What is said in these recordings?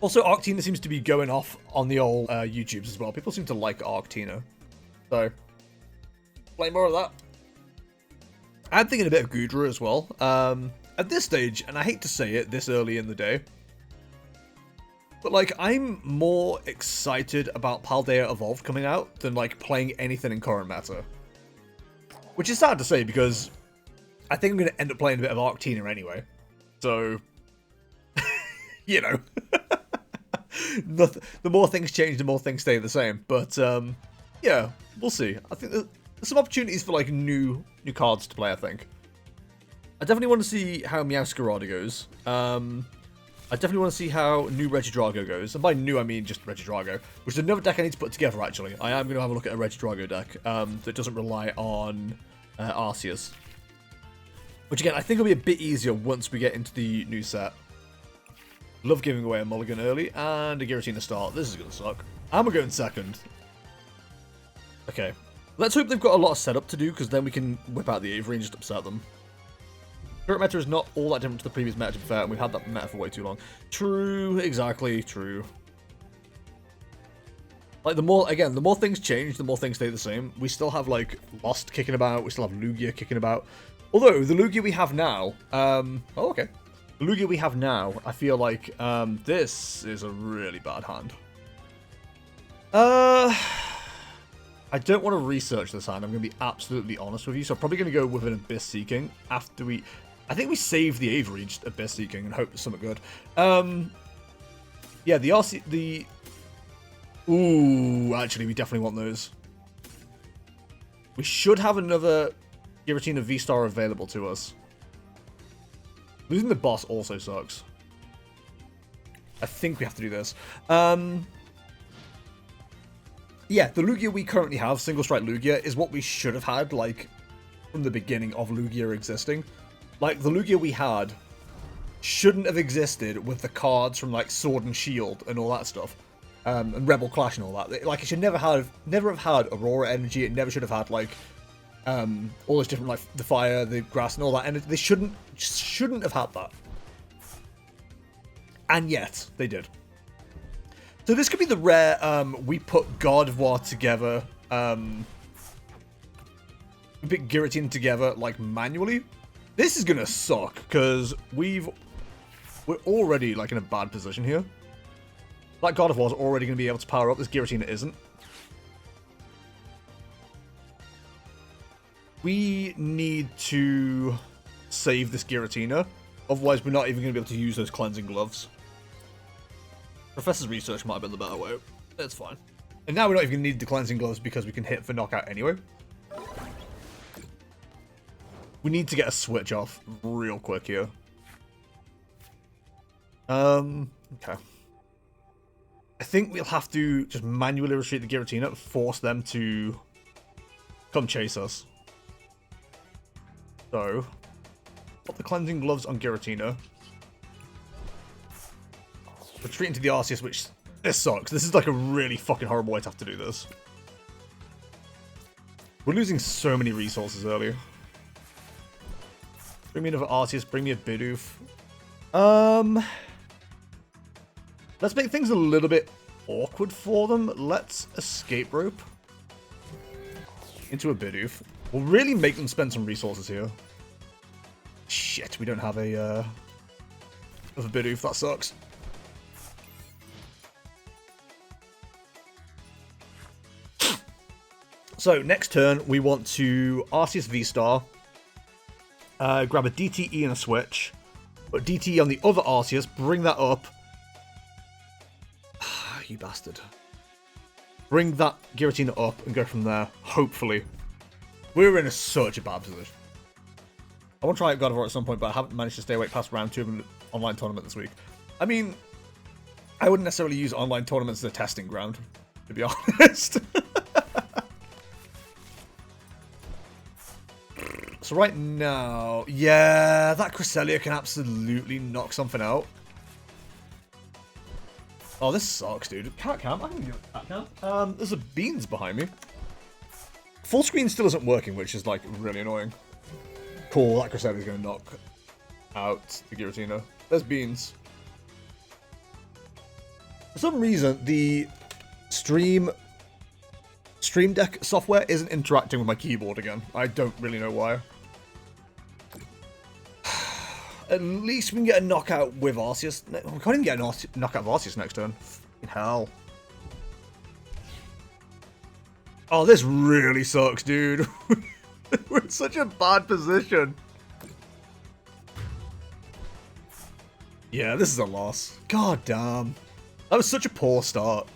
Also, Arctina seems to be going off on the old YouTubes as well. People seem to like Arctina. So, play more of that. I'm thinking a bit of Gudra as well. At this stage, and I hate to say it this early in the day, but like, I'm more excited about Paldea Evolved coming out than like playing anything in current meta. Which is sad to say because I think I'm going to end up playing a bit of Arctina anyway. So, you know. The more things change, the more things stay the same. But, yeah, we'll see. I think there's some opportunities for, like, new cards to play, I think. I definitely want to see how Meowscarada goes. I definitely want to see how new Regidrago goes. And by new, I mean just Regidrago, which is another deck I need to put together, actually. I am going to have a look at a Regidrago deck that doesn't rely on Arceus. Which, again, I think will be a bit easier once we get into the new set. Love giving away a mulligan early, and a Giratina start. This is going to suck. I'm going second. Okay. Let's hope they've got a lot of setup to do, because then we can whip out the Avery and just upset them. Current meta is not all that different to the previous meta, to be fair, and we've had that meta for way too long. True, exactly, true. Like, the more things change, the more things stay the same. We still have, like, Lost kicking about, we still have Lugia kicking about. Although, the Lugia we have now, oh, okay. The Lugia we have now, I feel like this is a really bad hand. I don't want to research this hand. I'm going to be absolutely honest with you. So I'm probably going to go with an Abyss Seeking after we... I think we save the Avery, just Abyss Seeking, and hope for something good. Yeah, the... Ooh, actually, we definitely want those. We should have another Giratina Vstar available to us. Losing the boss also sucks. I think we have to do this. Yeah, the Lugia we currently have, Single Strike Lugia, is what we should have had, like, from the beginning of Lugia existing. Like, the Lugia we had shouldn't have existed with the cards from, like, Sword and Shield and all that stuff. And Rebel Clash and all that. Like, it should never have had Aurora Energy. It never should have had, like, all those different, like, the fire, the grass, and all that. And they shouldn't have had that. And yet, they did. So this could be the rare, we put God of War together, we put Giratina together, like, manually. This is gonna suck, because we're already, like, in a bad position here. Like, God of War's already gonna be able to power up, this Giratina isn't. We need to save this Giratina, otherwise we're not even gonna be able to use those cleansing gloves. Professor's research might have been the better way. It's fine. And now we're not even going to need the cleansing gloves because we can hit for knockout anyway. We need to get a switch off real quick here. Okay. I think we'll have to just manually retreat the Giratina and force them to come chase us. So, put the cleansing gloves on Giratina. Retreat into the Arceus, which this sucks. This is like a really fucking horrible way to have to do this. We're losing so many resources early. Bring me another Arceus, bring me a Bidoof. Let's make things a little bit awkward for them. Let's escape rope into a Bidoof. We'll really make them spend some resources here. Shit, we don't have a Bidoof. That sucks. So, next turn, we want to Arceus Vstar, grab a DTE and a switch, put DTE on the other Arceus, bring that up. You bastard. Bring that Giratina up and go from there, hopefully. We're in such a bad position. I want to try out God of War at some point, but I haven't managed to stay awake past round 2 of an online tournament this week. I mean, I wouldn't necessarily use online tournaments as a testing ground, to be honest. So right now, yeah, that Cresselia can absolutely knock something out. Oh, this sucks, dude. Cat camp? I can do cat camp. There's a beans behind me. Full screen still isn't working, which is, like, really annoying. Cool, that Cresselia's going to knock out the Giratina. There's beans. For some reason, the Stream Deck software isn't interacting with my keyboard again. I don't really know why. At least we can get a knockout with Arceus. We can't even get a knockout of Arceus next turn. Fucking hell. Oh, this really sucks, dude. We're in such a bad position. Yeah, this is a loss. God damn. That was such a poor start.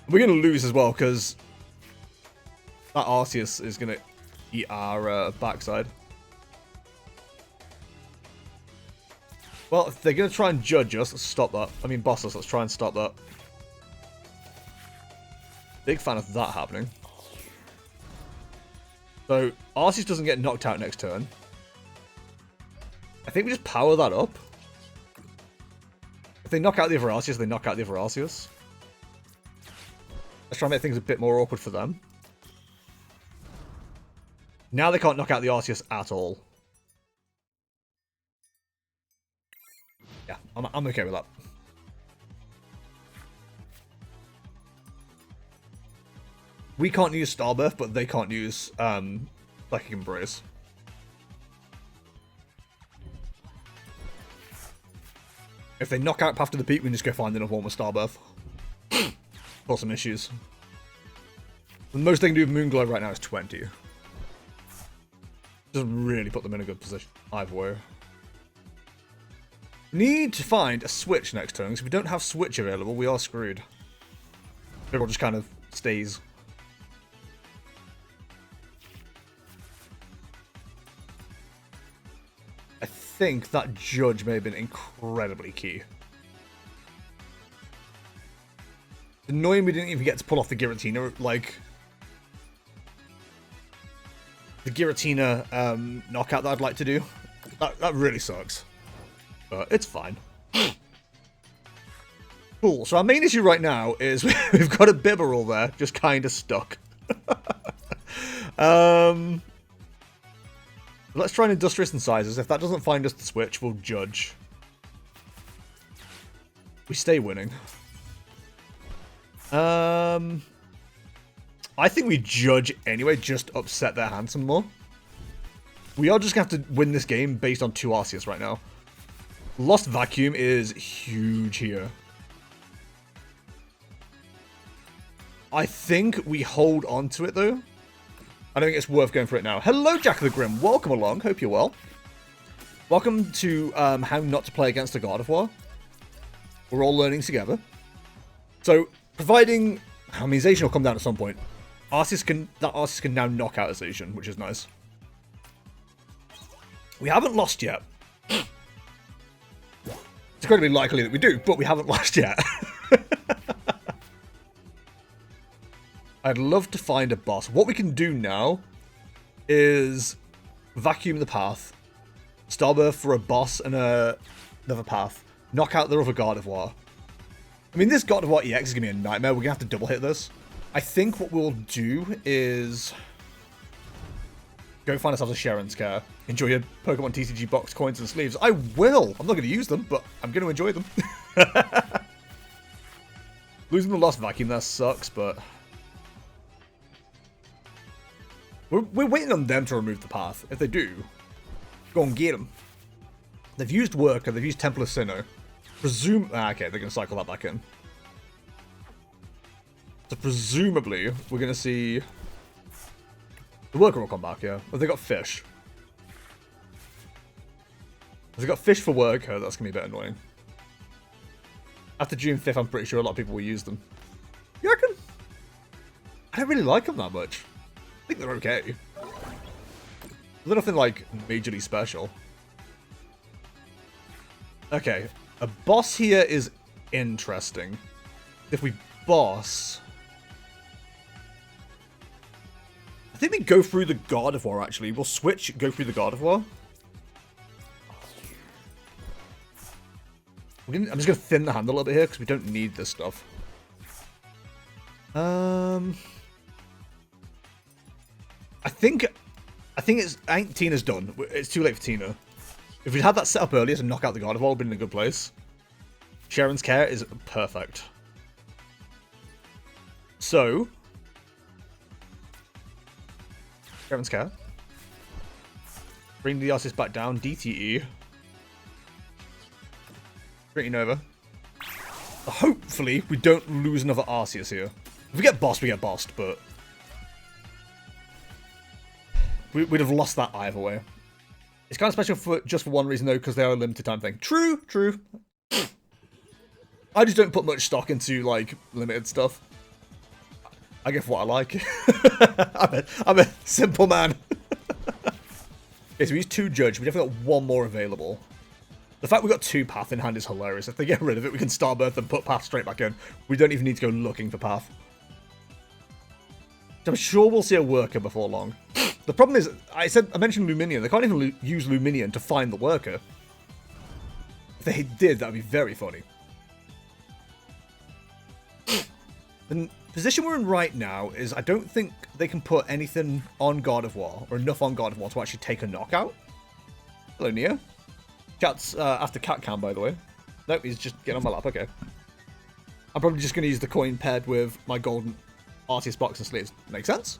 We're going to lose as well, because that Arceus is going to eat our backside. Well, if they're going to try and judge us, let's stop that. I mean, boss us, let's try and stop that. Big fan of that happening. So, Arceus doesn't get knocked out next turn. I think we just power that up. If they knock out the other Arceus, they knock out the other Arceus. Let's try and make things a bit more awkward for them. Now they can't knock out the Arceus at all. Yeah, I'm okay with that. We can't use Starbirth, but they can't use Psychic Embrace. If they knock out Path to the Peak, we can just go find another one with Starbirth. Got some issues. The most they can do with Moonglow right now is 20. Doesn't really put them in a good position either way. Need to find a switch next turn, because if we don't have switch available, we are screwed. Everyone just kind of stays. I think that judge may have been incredibly key. It's annoying we didn't even get to pull off the Giratina, like... the Giratina knockout that I'd like to do. That really sucks. But it's fine. Cool, so our main issue right now is we've got a Bibberel there, just kind of stuck. Let's try an Industrious Incisors. If that doesn't find us the switch, we'll judge. We stay winning. I think we judge anyway, just upset their hand some more. We are just going to have to win this game based on 2 Arceus right now. Lost Vacuum is huge here. I think we hold on to it, though. I don't think it's worth going for it now. Hello, Jack the Grim. Welcome along. Hope you're well. Welcome to How Not to Play Against a God of War. We're all learning together. So, providing... I mean, Zacian will come down at some point. Arceus can now knock out a Zacian, which is nice. We haven't lost yet. It's incredibly likely that we do, but we haven't lost yet. I'd love to find a boss. What we can do now is vacuum the path, Starbirth for a boss and another path, knock out the other Gardevoir. I mean, this Gardevoir EX is going to be a nightmare. We're going to have to double hit this. I think what we'll do is go find ourselves a Sharon's Care. Enjoy your Pokemon TCG box coins and sleeves. I will! I'm not going to use them, but I'm going to enjoy them. Losing the Lost Vacuum there sucks, but... We're waiting on them to remove the path. If they do, go and get them. They've used Worker, they've used Temple of Sinnoh. Okay, they're going to cycle that back in. So presumably, we're going to see... The Worker will come back, yeah. But they got Fish. If they got Fish for Worker, that's going to be a bit annoying. After June 5th, I'm pretty sure a lot of people will use them. You reckon? I don't really like them that much. I think they're okay. They're nothing, like, majorly special. Okay. A boss here is interesting. If we boss... I think we go through the Gardevoir, actually. We'll switch, go through the Gardevoir. I'm just going to thin the hand a little bit here, because we don't need this stuff. I think Tina's done. It's too late for Tina. If we'd had that set up earlier to knock out the Gardevoir, we'd been in a good place. Sharon's Care is perfect. So, Sharon's Care. Bring the Arceus back down. DTE. Bring it over. Hopefully, we don't lose another Arceus here. If we get bossed, we get bossed, but we'd have lost that either way. It's kind of special for just for one reason, though, because they are a limited time thing. True, true. I just don't put much stock into, like, limited stuff. I get what I like. I'm a simple man. Okay, so we use 2 Judge. We definitely got 1 more available. The fact we got 2 Path in hand is hilarious. If they get rid of it, we can Starbirth and put Path straight back in. We don't even need to go looking for Path. I'm sure we'll see a worker before long. The problem is, I mentioned Luminion. They can't even use Luminion to find the worker. If they did, that would be very funny. The position we're in right now is I don't think they can put anything on God of War, or enough on God of War to actually take a knockout. Hello, Nia. Cat's after Cat Cam, by the way. Nope, he's just getting on my lap, okay. I'm probably just going to use the coin paired with my golden Arceus box and sleeves. Makes sense?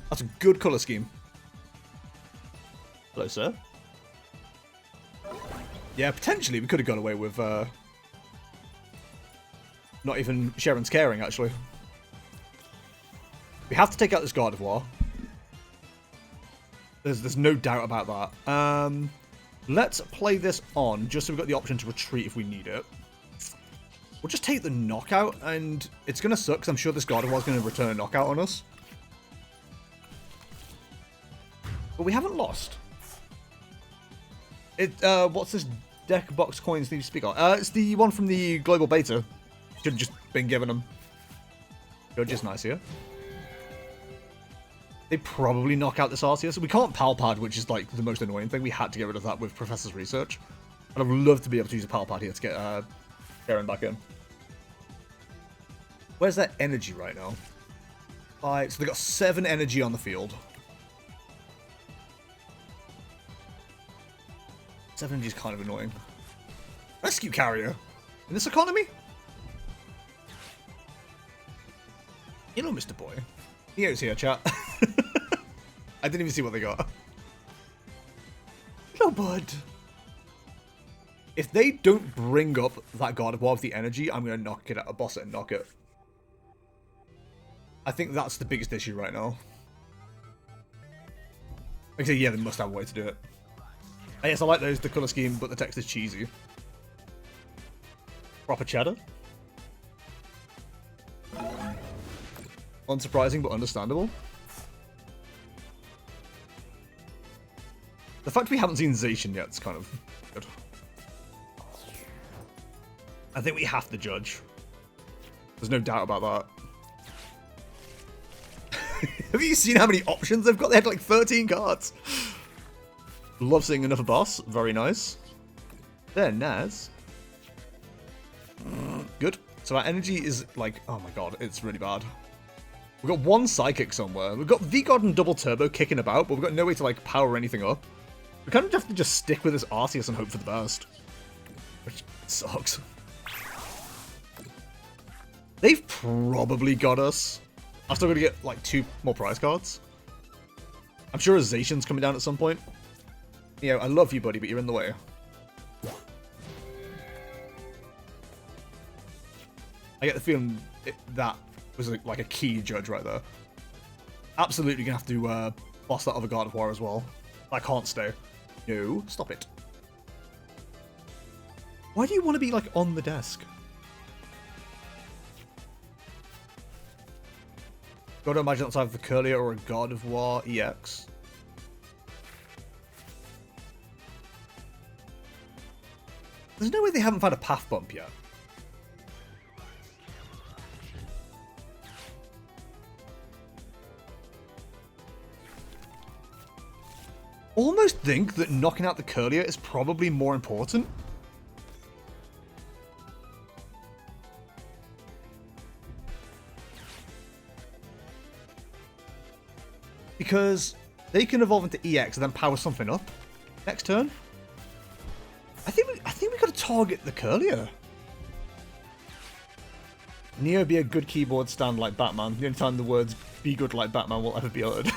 That's a good colour scheme. Hello, sir. Yeah, potentially we could have got away with not even Sharon's Caring, actually. We have to take out this God of War. There's no doubt about that. Let's play this on, just so we've got the option to retreat if we need it. We'll just take the knockout, and it's going to suck, because I'm sure this God of War is going to return a knockout on us. But we haven't lost. What's this deck box coins need to speak on? It's the one from the global beta. Should have just been given them. Judge is nice here. They probably knock out this Arceus. We can't Pal Pad, which is like the most annoying thing. We had to get rid of that with Professor's Research. And I would love to be able to use a Pal Pad here to get Karen back in. Where's that energy right now? So they got 7 energy on the field. 7 energy is kind of annoying. Rescue Carrier? In this economy? You know, Mr. Boy. Neo's here, chat. I didn't even see what they got. Yo, bud. If they don't bring up that God of War with the energy, I'm going to knock it out, boss it and knock it. I think that's the biggest issue right now. Like I say, yeah, they must have a way to do it. Yes, I like those, the colour scheme, but the text is cheesy. Proper cheddar. Unsurprising, but understandable. The fact we haven't seen Zacian yet is kind of good. I think we have to judge. There's no doubt about that. Have you seen how many options they've got? They had like 13 cards. Love seeing another boss. Very nice. There, Naz. Good. So our energy is like, oh my god, it's really bad. We've got 1 Psychic somewhere. We've got V-God and Double Turbo kicking about, but we've got no way to like power anything up. We kind of have to just stick with this Arceus and hope for the best. Which sucks. They've probably got us. I'm still going to get like 2 more prize cards. I'm sure Zacian's coming down at some point. You know, I love you, buddy, but you're in the way. I get the feeling that was like a key judge right there. Absolutely gonna have to boss that other God of War as well. I can't stay. No, stop it. Why do you want to be like on the desk? Gotta imagine that's either the Curlier or a God of War EX. There's no way they haven't found a path bump yet. Almost think that knocking out the Curlier is probably more important. Because they can evolve into EX and then power something up next turn. I think we gotta target the Curlier. Neo be a good keyboard stand like Batman. The only time the words "be good like Batman" will ever be uttered.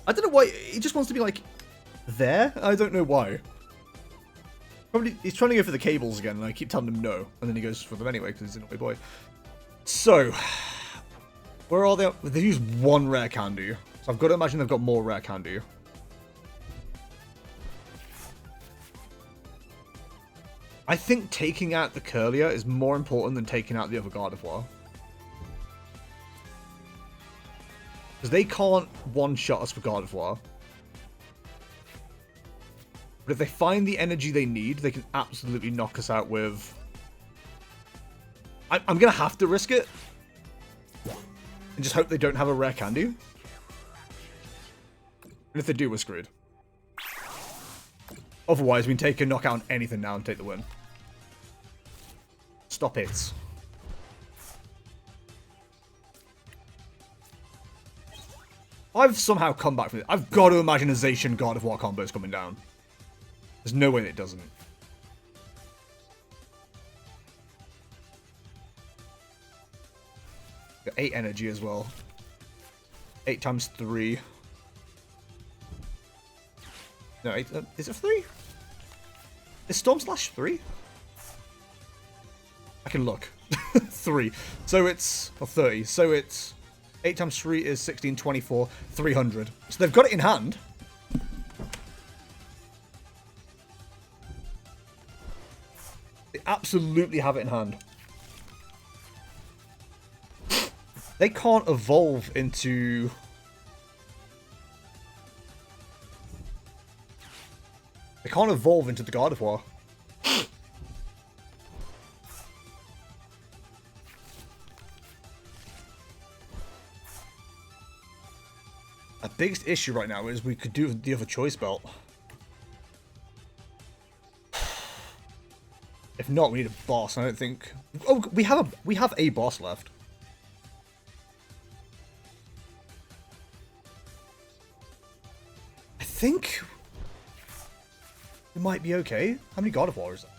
I don't know why. He just wants to be like there. I don't know why. Probably he's trying to go for the cables again, and I keep telling him no, and then he goes for them anyway because he's a naughty boy. So, where are they? They use one rare candy, so I've got to imagine they've got more rare candy. I think taking out the Curlier is more important than taking out the other Gardevoir. Because they can't one-shot us for Gardevoir. But if they find the energy they need, they can absolutely knock us out with... I'm going to have to risk it. And just hope they don't have a rare candy. And if they do, we're screwed. Otherwise, we can take a knockout on anything now and take the win. Stop it. I've somehow come back from it. I've got to imagine a Zacian Gardevoir combo is coming down. There's no way that it doesn't. Got 8 energy as well. 8 times 3. No, 8, is it 3? Is Storm Slash 3? I can look. 3. So it's... Or 30. So it's... 8 times 3 is 16, 24, 300. So they've got it in hand. They absolutely have it in hand. They can't evolve into... They can't evolve into the Gardevoir. Our biggest issue right now is we could do the other choice belt. If not, we need a boss. I don't think. Oh, we have a boss left. I think we might be okay. How many Gardevoir is there?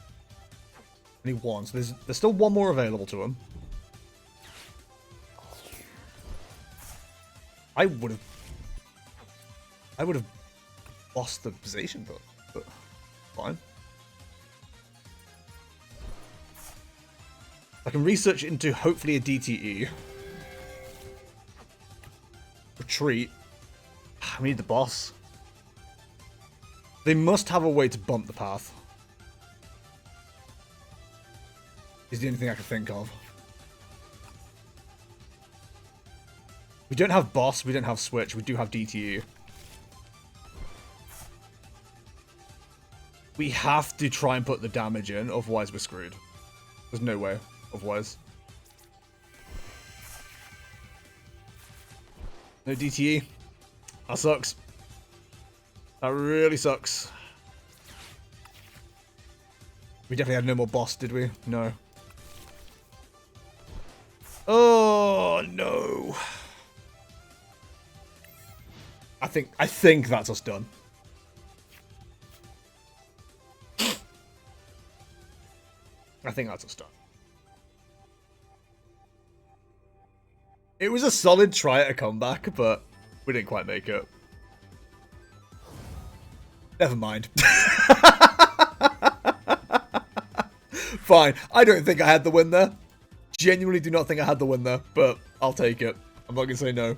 Only one. So there's still one more available to him. I would have lost the position, but fine. I can research into hopefully a DTE. Retreat. We need the boss. They must have a way to bump the path. Is the only thing I can think of. We don't have boss, we don't have switch, we do have DTE. We have to try and put the damage in, otherwise we're screwed. There's no way, otherwise. No DTE. That sucks. That really sucks. We definitely had no more boss, did we? No. Oh, no. I think that's us done. I think that's us done. It was a solid try at a comeback, but we didn't quite make it. Never mind. Fine. I don't think I had the win there. Genuinely do not think I had the win there, but I'll take it. I'm not going to say no.